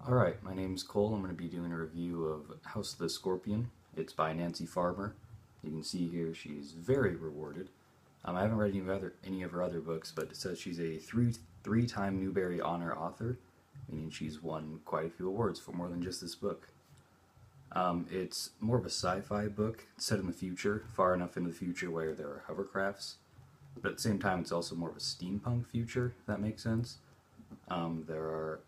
Alright, my name's Cole. I'm going to be doing a review of House of the Scorpion. It's by Nancy Farmer. You can see here she's very rewarded. I haven't read any of her other books, but it says she's a three-time Newbery Honor author, meaning she's won quite a few awards for more than just this book. It's more of a sci-fi book set in the future, far enough into the future where there are hovercrafts, but at the same time it's also more of a steampunk future, if that makes sense. There are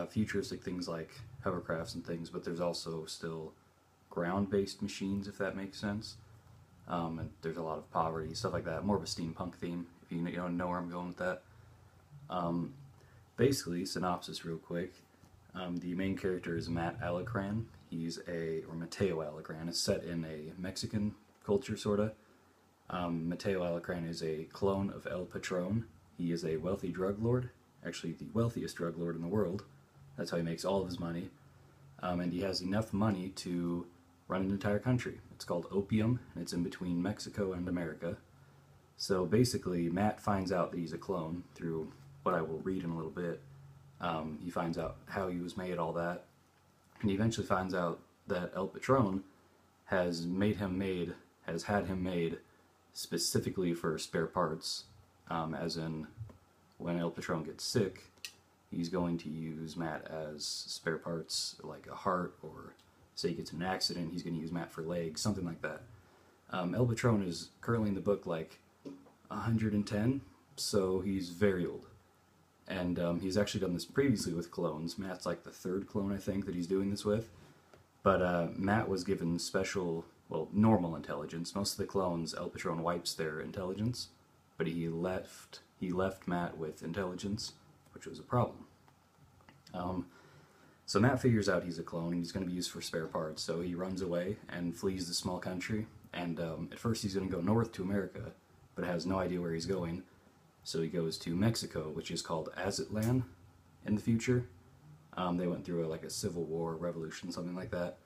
futuristic things like hovercrafts and things, but there's also still ground-based machines, if that makes sense. And there's a lot of poverty, stuff like that. More of a steampunk theme, if you don't know where I'm going with that. Basically, synopsis real quick. The main character is Matt Alacran. Or Mateo Alacran. It's set in a Mexican culture, sorta. Mateo Alacran is a clone of El Patron. He is a wealthy drug lord, actually the wealthiest drug lord in the world. That's how he makes all of his money. And he has enough money to run an entire country. It's called Opium, and it's in between Mexico and America. So basically, Matt finds out that he's a clone through what I will read in a little bit. He finds out how he was made, all that. And he eventually finds out that El Patron has had him made specifically for spare parts, as in when El Patron gets sick, he's going to use Matt as spare parts, like a heart, or say he gets in an accident, he's going to use Matt for legs, something like that. El Patron is currently in the book like 110, so he's very old. And he's actually done this previously with clones. Matt's like the third clone, I think, that he's doing this with. But Matt was given special, normal intelligence. Most of the clones, El Patron wipes their intelligence, but he left Matt with intelligence, which was a problem. So Matt figures out he's a clone, and he's going to be used for spare parts, so he runs away and flees the small country, and at first he's going to go north to America, but has no idea where he's going, so he goes to Mexico, which is called Aztlan in the future. They went through a civil war, revolution, something like that,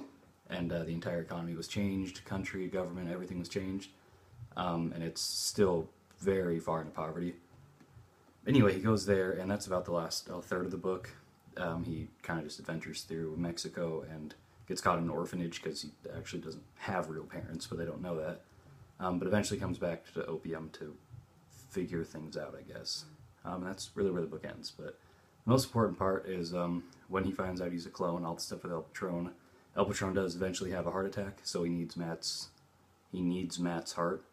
and the entire economy was changed, country, government, everything was changed, and it's still very far into poverty. Anyway, he goes there, and that's about the last third of the book. He kind of just adventures through Mexico and gets caught in an orphanage because he actually doesn't have real parents, but they don't know that. But eventually comes back to Opium to figure things out, I guess. That's really where the book ends. But the most important part is when he finds out he's a clone, all the stuff with El Patron. El Patron does eventually have a heart attack, so he needs Matt's heart,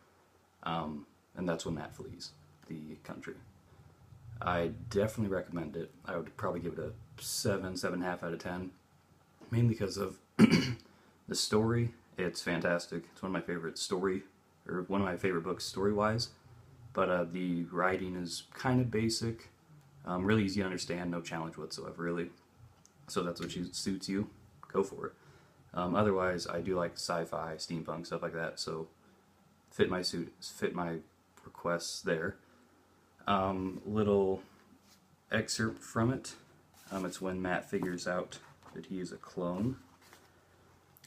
and that's when Matt flees the country. I definitely recommend it. I would probably give it a 7.5 out of 10, mainly because of the story. It's fantastic. It's one of my favorite books story-wise, but the writing is kind of basic, really easy to understand, no challenge whatsoever, really. So that's what suits you, go for it. Otherwise, I do like sci-fi, steampunk, stuff like that, so fit my requests there. Little excerpt from it. It's when Matt figures out that he is a clone.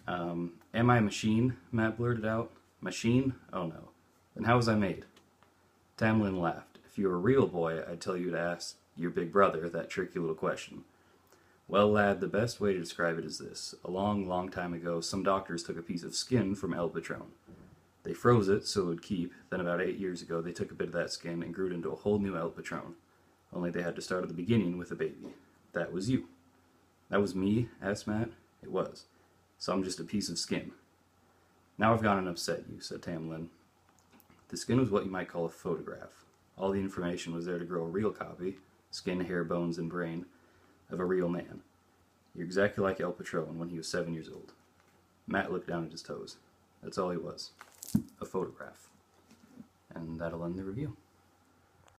Am I a machine? Matt blurted out. Machine? Oh no. Then how was I made? Tamlin laughed. If you were a real boy, I'd tell you to ask your big brother that tricky little question. Well, lad, the best way to describe it is this. A long, long time ago, some doctors took a piece of skin from El Patron. They froze it so it would keep, then about 8 years ago they took a bit of that skin and grew it into a whole new El Patron. Only they had to start at the beginning with a baby. That was you. That was me? Asked Matt. It was. So I'm just a piece of skin. Now I've gone and upset you, said Tamlin. The skin was what you might call a photograph. All the information was there to grow a real copy, skin, hair, bones, and brain, of a real man. You're exactly like El Patron when he was 7 years old. Matt looked down at his toes. That's all he was. A photograph. And that'll end the review.